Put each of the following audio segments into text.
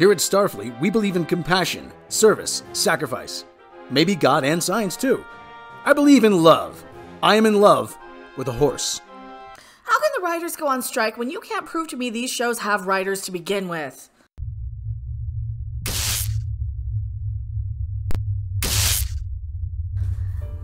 Here at Starfleet, we believe in compassion, service, sacrifice. Maybe God and science, too. I believe in love. I am in love with a horse. How can the writers go on strike when you can't prove to me these shows have writers to begin with?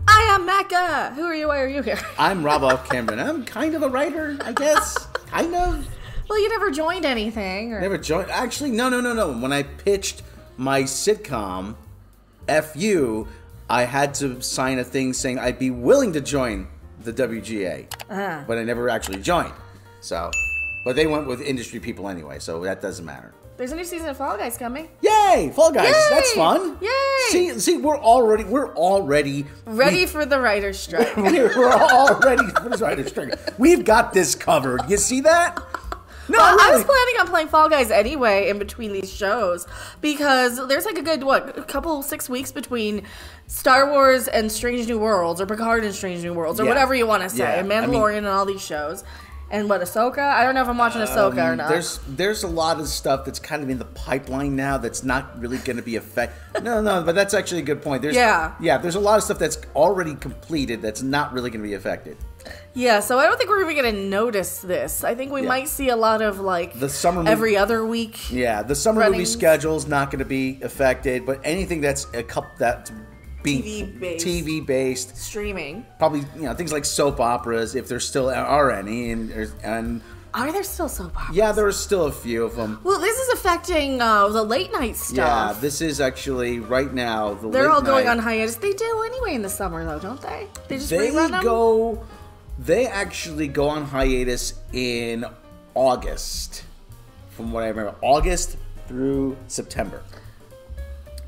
I am Mecca! Who are you? Why are you here? I'm Rob F. Cameron. I'm kind of a writer, I guess. Kind of. Well, you never joined anything. Or... Never joined. Actually, no. When I pitched my sitcom, FU, I had to sign a thing saying I'd be willing to join the WGA. But I never actually joined. So, but they went with industry people anyway, so that doesn't matter. There's a new season of Fall Guys coming. Yay! Fall Guys. Yay! That's fun. Yay! See, we're already ready for the writer's strike. We're all ready for the writer's strike. We've got this covered. You see that? No, well, really. I was planning on playing Fall Guys anyway in between these shows because there's like a good 6 weeks between Star Wars and Strange New Worlds, or Picard and Strange New Worlds, or whatever you want to say, and Mandalorian and all these shows. And what, Ahsoka? I don't know if I'm watching Ahsoka or not. There's a lot of stuff that's kind of in the pipeline now that's not really going to be affected. No, but that's actually a good point. There's a lot of stuff that's already completed that's not really going to be affected. Yeah, so I don't think we're even going to notice this. I think we might see a lot of like the summer every other week. Yeah, the summer movie schedule's not going to be affected, but anything that's TV based streaming, probably things like soap operas, if there still are any, and are there still soap operas? Yeah, there are still a few of them. Well, this is affecting the late night stuff. Yeah, this is actually right now they're all going on hiatus. They do anyway in the summer though, don't they? They just rerun them? They actually go on hiatus in August, from what I remember. August through September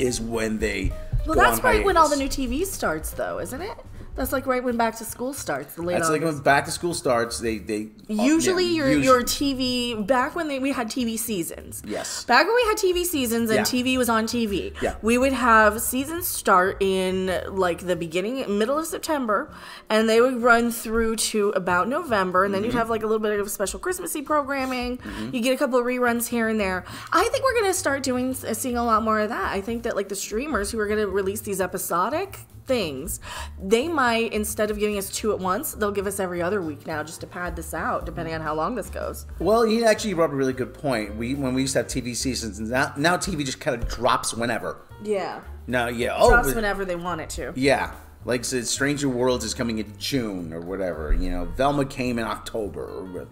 is when they. Well, that's right when all the new TV starts, though, isn't it? That's like right when back to school starts. That's like when back to school starts. They usually your TV back when we had TV seasons. Yes. Back when we had TV seasons and TV was on TV. Yeah. We would have seasons start in like the middle of September, and they would run through to about November, and then you'd have like a little bit of special Christmassy programming. You get a couple of reruns here and there. I think we're gonna start seeing a lot more of that. I think that like the streamers who are gonna release these episodic things, they might, instead of giving us 2 at once, they'll give us every other week now just to pad this out, depending on how long this goes. Well, you actually brought up a really good point. When we used to have TV seasons, now TV just kind of drops whenever. Yeah. Drops whenever they want it to. Yeah. Like Stranger Worlds is coming in June or whatever. Velma came in October. Well,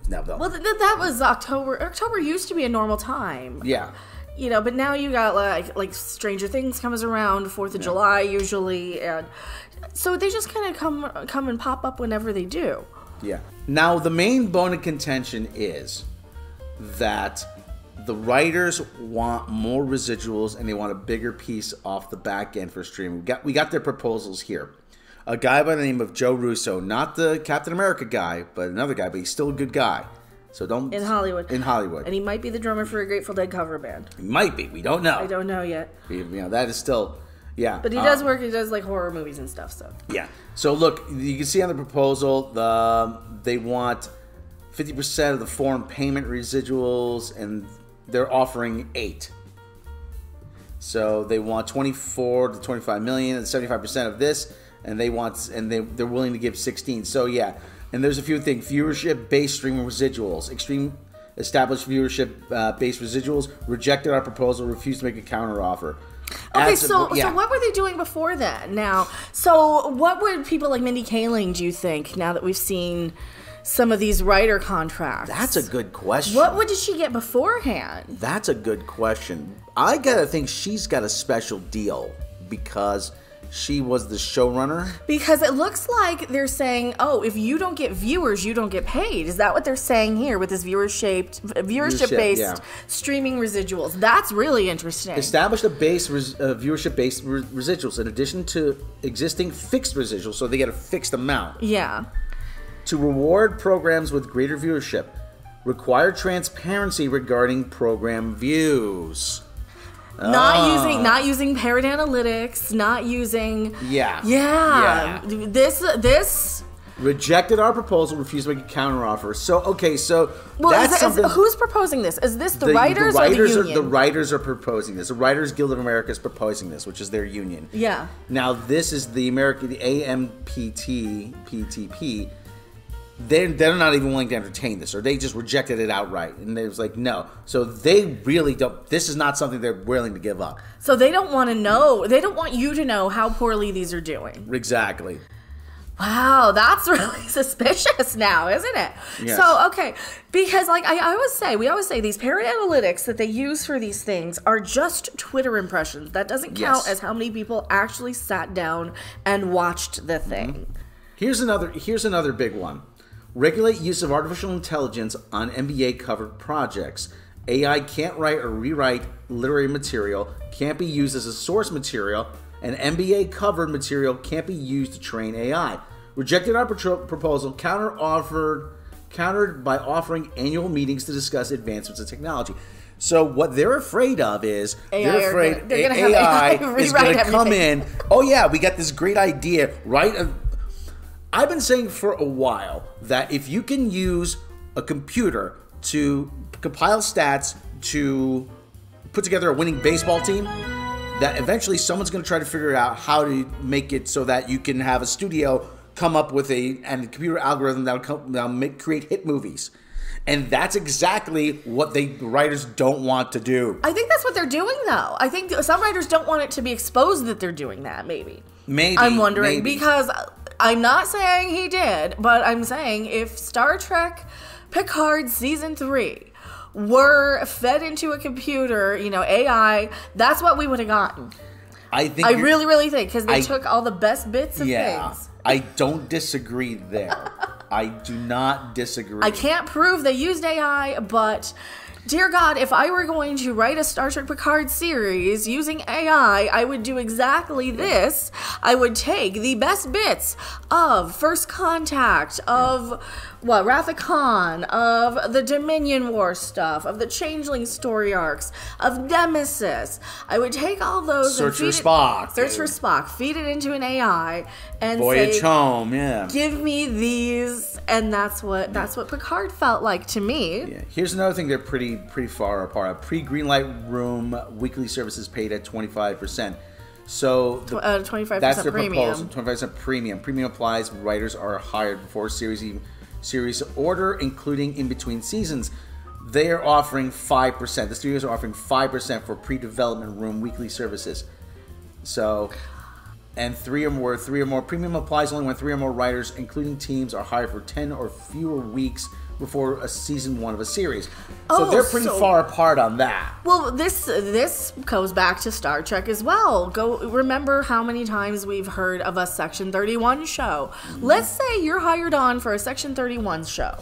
that was October. October used to be a normal time. Yeah. But now you got like Stranger Things comes around 4th of July usually, and so they just kind of come and pop up whenever they do. Yeah. Now the main bone of contention is that the writers want more residuals and they want a bigger piece off the back end for streaming. We got their proposals here. A guy by the name of Joe Russo, not the Captain America guy, but another guy, but he's still a good guy. So don't in Hollywood. And he might be the drummer for a Grateful Dead cover band. He might be. We don't know. I don't know yet. That is still, yeah. But he does work. He does like horror movies and stuff. So yeah. So look, you can see on the proposal, they want 50% of the foreign payment residuals, and they're offering 8. So they want 24 to 25 million and 75% of this, and they're willing to give 16. So yeah. And there's a few things. Viewership-based streaming residuals. Extreme established viewership-based residuals rejected our proposal, refused to make a counteroffer. Okay, so what were they doing before that? Now, so what would people like Mindy Kaling, do you think, now that we've seen some of these writer contracts? That's a good question. What did she get beforehand? That's a good question. I gotta think she's got a special deal because she was the showrunner. Because it looks like they're saying, oh, if you don't get viewers, you don't get paid. Is that what they're saying here with this viewership-based streaming residuals? That's really interesting. Established a base viewership-based residuals in addition to existing fixed residuals, so they get a fixed amount. Yeah. To reward programs with greater viewership, require transparency regarding program views. Not using Parrot Analytics, not using... Yeah. This Rejected our proposal, refused to make a counteroffer. So, okay, so well, that's something... who's proposing this? Is this the writers or the union? The writers are proposing this. The Writers Guild of America is proposing this, which is their union. Yeah. Now, this is the AMPT, PTP. They're not even willing to entertain this, or they just rejected it outright. And they was like, no. So they really don't... This is not something they're willing to give up. So they don't want to know... They don't want you to know how poorly these are doing. Exactly. Wow, that's really suspicious now, isn't it? Yes. So, okay, because like we always say these parent analytics that they use for these things are just Twitter impressions. That doesn't count as how many people actually sat down and watched the thing. Here's another big one. Regulate use of artificial intelligence on MBA covered projects. AI can't write or rewrite literary material, can't be used as a source material, and MBA covered material can't be used to train AI. Rejected our proposal, countered by offering annual meetings to discuss advancements in technology. So what they're afraid of is they're afraid AI is going to come in. Oh yeah, we got this great idea, right? I've been saying for a while that if you can use a computer to compile stats to put together a winning baseball team, that eventually someone's going to try to figure out how to make it so that you can have a studio come up with a computer algorithm that'll create hit movies. And that's exactly what the writers don't want to do. I think that's what they're doing, though. I think some writers don't want it to be exposed that they're doing that, maybe. I'm wondering, because I'm not saying he did, but I'm saying if Star Trek Picard Season 3 were fed into a computer, AI, that's what we would have gotten. I really, really think, because they took all the best bits of things. I don't disagree there. I do not disagree. I can't prove they used AI, but dear God, if I were going to write a Star Trek Picard series using AI, I would do exactly this. I would take the best bits of First Contact, of Wrath of Khan, of the Dominion War stuff, of the Changeling story arcs, of Nemesis. I would take all those Search for Spock, feed it into an AI, and Voyage say, home, yeah. Give me these, and that's what Picard felt like to me. Yeah. Here's another thing they're pretty far apart. A pre-Greenlight room weekly services paid at 25%. So 25% that's their premium. Proposal. 25% premium. Premium applies when writers are hired before series order, including in between seasons. They are offering 5%. The studios are offering 5% for pre-development room weekly services. So, and three or more. Premium applies only when 3 or more writers, including teams, are hired for 10 or fewer weeks before a season 1 of a series. So they're pretty far apart on that. Well, this goes back to Star Trek as well. Remember how many times we've heard of a Section 31 show. Let's say you're hired on for a Section 31 show.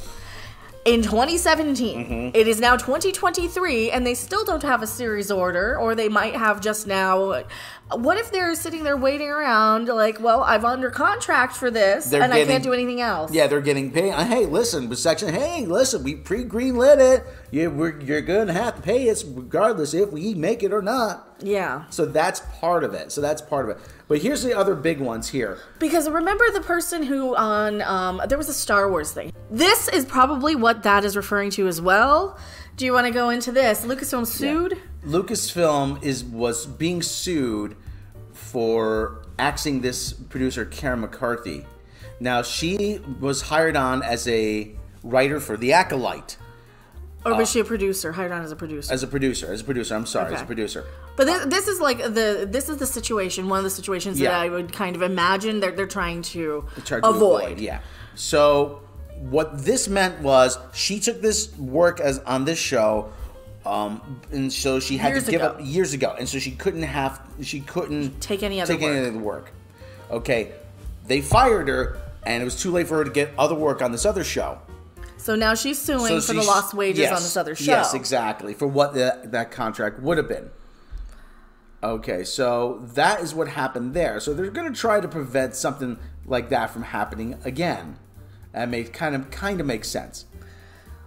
In 2017, it is now 2023, and they still don't have a series order, or they might have just now. What if they're sitting there waiting around, like, well, I'm under contract for this, I can't do anything else? Yeah, they're getting paid. Hey, listen, we pre-greenlit it. You're going to have to pay us regardless if we make it or not. Yeah. So that's part of it. But here's the other big ones here. Because remember the person who there was a Star Wars thing. This is probably what that is referring to as well. Do you want to go into this? Lucasfilm sued? Yeah. Lucasfilm was being sued for axing this producer, Karen McCarthy. Now, she was hired on as a writer for The Acolyte. Or was she a producer? Hired on as a producer? As a producer. I'm sorry, as a producer. But this is like this is the situation. One of the situations that I would kind of imagine they're trying to avoid. Yeah. So what this meant was she took this work on this show, and so she had to give up years ago, and so she couldn't take any of the work. Okay, they fired her, and it was too late for her to get other work on this other show. So now she's suing for the lost wages on this other show. Yes, exactly, for what that contract would have been. Okay, so that is what happened there. So they're going to try to prevent something like that from happening again. That kind of makes sense.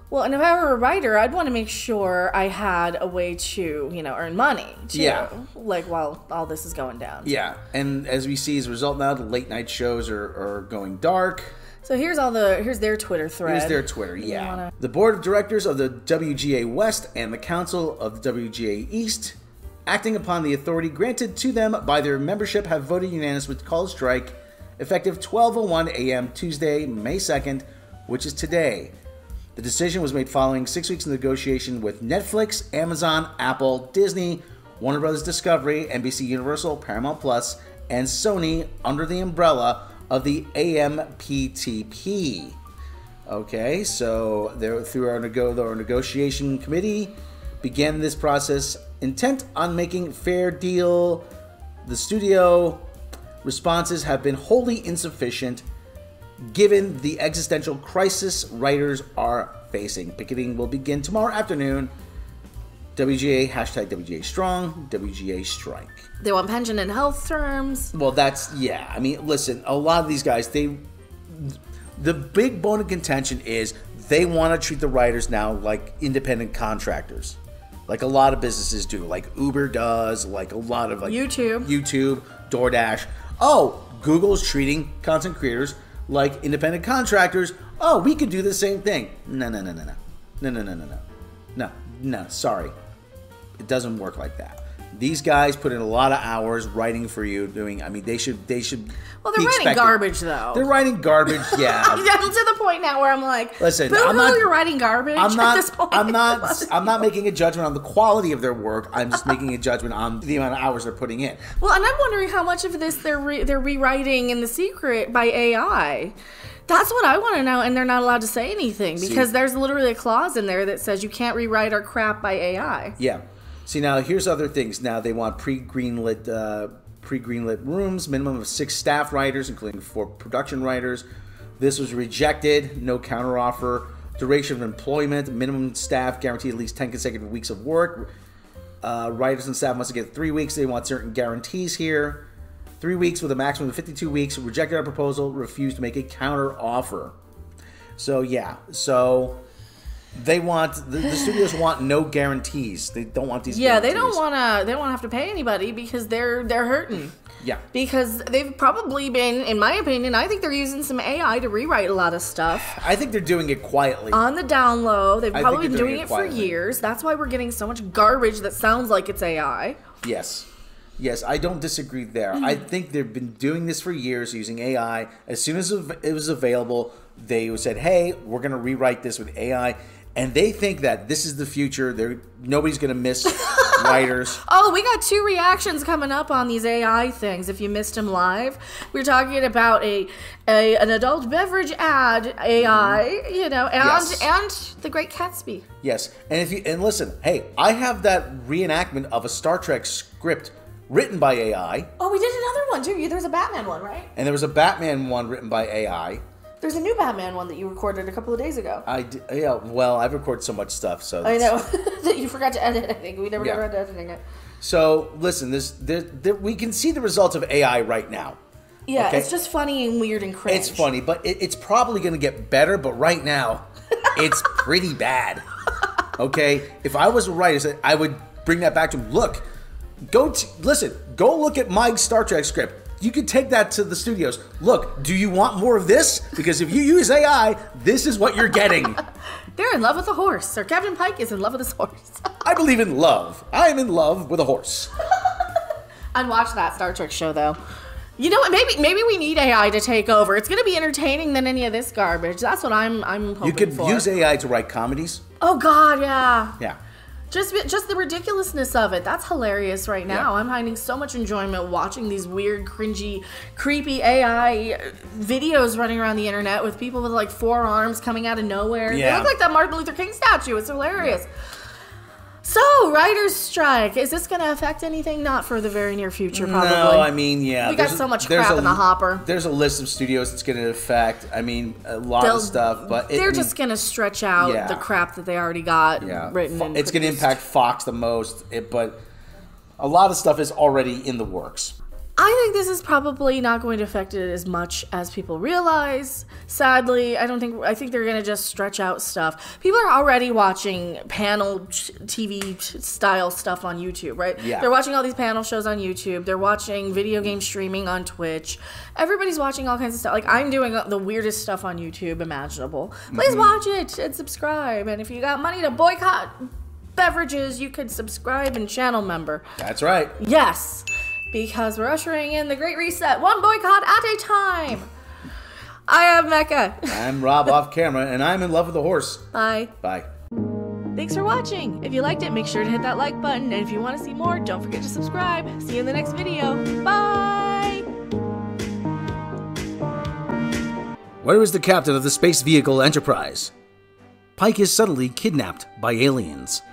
Well, and if I were a writer, I'd want to make sure I had a way to, earn money, too. Yeah. Like, while all this is going down. Yeah, and as we see as a result now, the late night shows are going dark. So here's their Twitter thread. Here's their Twitter, yeah. The board of directors of the WGA West and the council of the WGA East, acting upon the authority granted to them by their membership, have voted unanimously to call a strike effective 12:01 a.m. Tuesday, May 2nd, which is today. The decision was made following 6 weeks of negotiation with Netflix, Amazon, Apple, Disney, Warner Bros. Discovery, NBC Universal, Paramount Plus, and Sony under the umbrella of the AMPTP. Okay, so through our negotiation committee began this process intent on making fair deal. The studio responses have been wholly insufficient given the existential crisis writers are facing. Picketing will begin tomorrow afternoon. WGA, #WGA Strong, WGA Strike. They want pension and health terms. Well, that's, yeah. I mean, listen, a lot of these guys, the big bone of contention is they want to treat the writers now like independent contractors. Like a lot of businesses do. Like Uber does, like a lot of YouTube, DoorDash. Oh, Google's treating content creators like independent contractors. Oh, we could do the same thing. No, sorry. It doesn't work like that. These guys put in a lot of hours writing for you, they should Well, they're writing garbage, though. They're writing garbage, yeah. I'm to the point now where I'm like, listen, you're writing garbage at this point. I'm not making a judgment on the quality of their work. I'm just making a judgment on the amount of hours they're putting in. Well, and I'm wondering how much of this they're rewriting in the secret by AI. That's what I want to know, and they're not allowed to say anything because there's literally a clause in there that says you can't rewrite our crap by AI. Yeah. See, now here's other things. Now they want pre-greenlit rooms, minimum of 6 staff writers, including 4 production writers. This was rejected. No counteroffer. Duration of employment, minimum staff guaranteed at least 10 consecutive weeks of work. Writers and staff must get 3 weeks. They want certain guarantees here. 3 weeks with a maximum of 52 weeks. Rejected our proposal. Refused to make a counteroffer. So yeah. So they want the studios want no guarantees. They don't want these. Yeah, guarantees. they don't want to have to pay anybody because they're hurting. Yeah. Because they've probably been, in my opinion, I think they're using some AI to rewrite a lot of stuff. I think they're doing it quietly. On the down low. They've probably been doing it for years. That's why we're getting so much garbage that sounds like it's AI. Yes. Yes, I don't disagree there. I think they've been doing this for years using AI. As soon as it was available, they said, hey, we're going to rewrite this with AI. And they think that this is the future. Nobody's going to miss writers. Oh, we got 2 reactions coming up on these AI things. If you missed them live, we're talking about an adult beverage ad AI, and The Great Gatsby. Yes, and listen, hey, I have that reenactment of a Star Trek script written by AI. Oh, we did another one too. There's a Batman one, right? And there was a Batman one written by AI. There's a new Batman one that you recorded a couple of days ago. Yeah, well, I've recorded so much stuff, so I know that you forgot to edit. I think we never got around to editing it. So listen, we can see the results of AI right now. Yeah, okay? It's just funny and weird and cringe. It's funny, but it's probably going to get better. But right now, it's pretty bad. Okay, if I was a writer, I would bring that back to him. Look, go look at my Star Trek script. You could take that to the studios. Look, do you want more of this? Because if you use AI, this is what you're getting. They're in love with a horse, or Captain Pike is in love with his horse. I believe in love. I am in love with a horse. I'd watch that Star Trek show, though. You know what? Maybe we need AI to take over. It's going to be entertaining than any of this garbage. That's what I'm hoping for. You could use AI to write comedies. Oh, God, yeah. Yeah. Just the ridiculousness of it. That's hilarious right now. Yeah. I'm finding so much enjoyment watching these weird, cringy, creepy AI videos running around the internet with people with like 4 arms coming out of nowhere. Yeah. They look like that Martin Luther King statue. It's hilarious. Yeah. So, writer's strike. Is this going to affect anything? Not for the very near future, probably. No, I mean, yeah. We got so much crap in the hopper. There's a list of studios it's going to affect. I mean, a lot of stuff. But they're just going to stretch out the crap that they already got written and it's going to impact Fox the most, but a lot of stuff is already in the works. I think this is probably not going to affect it as much as people realize. Sadly, I think they're going to just stretch out stuff. People are already watching panel TV style stuff on YouTube, right? Yeah. They're watching all these panel shows on YouTube. They're watching video game streaming on Twitch. Everybody's watching all kinds of stuff. Like, I'm doing the weirdest stuff on YouTube imaginable. Please watch it and subscribe. And if you got money to boycott beverages, you could subscribe and channel member. That's right. Yes. Because we're ushering in the Great Reset, one boycott at a time. I am Mecca. I'm Rob off camera, and I'm in love with the horse. Bye. Bye. Thanks for watching. If you liked it, make sure to hit that like button. And if you want to see more, don't forget to subscribe. See you in the next video. Bye. Where is the captain of the space vehicle Enterprise? Pike is suddenly kidnapped by aliens.